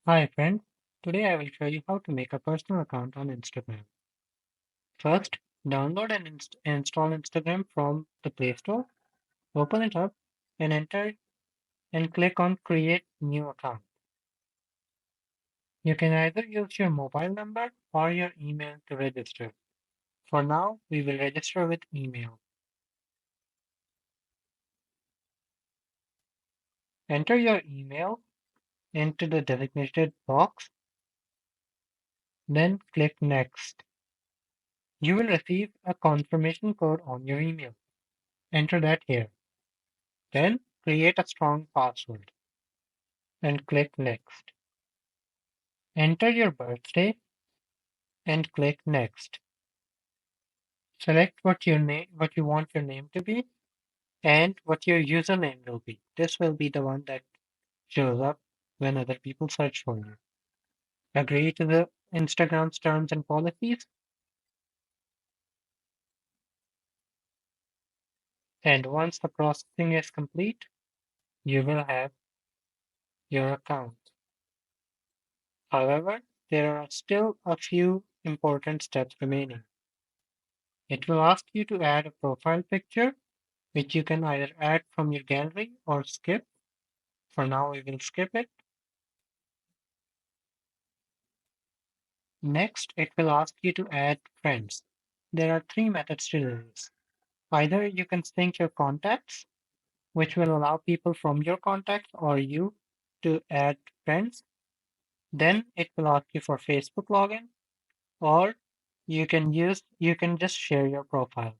Hi friends, today I will show you how to make a personal account on Instagram. First, download and install Instagram from the Play Store, open it up and enter and click on create new account. You can either use your mobile number or your email to register. For now, we will register with email. Enter your email into the designated box, then click next. You will receive a confirmation code on your email. Enter that here. Then create a strong password and click Next. Enter your birthday and click Next. Select what you want your name to be and what your username will be. This will be the one that shows up when other people search for you. Agree to the Instagram's terms and policies, and once the processing is complete, you will have your account. However, there are still a few important steps remaining. It will ask you to add a profile picture, which you can either add from your gallery or skip. For now, we will skip it. Next, it will ask you to add friends. There are three methods to do this. Either you can sync your contacts, which will allow people from your contacts or you to add friends. Then it will ask you for Facebook login, or you can just share your profile.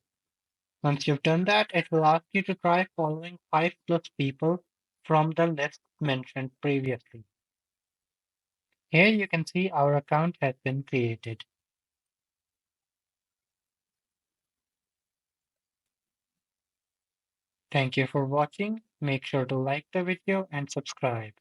Once you've done that, it will ask you to try following 5+ people from the list mentioned previously. Here you can see our account has been created. Thank you for watching. Make sure to like the video and subscribe.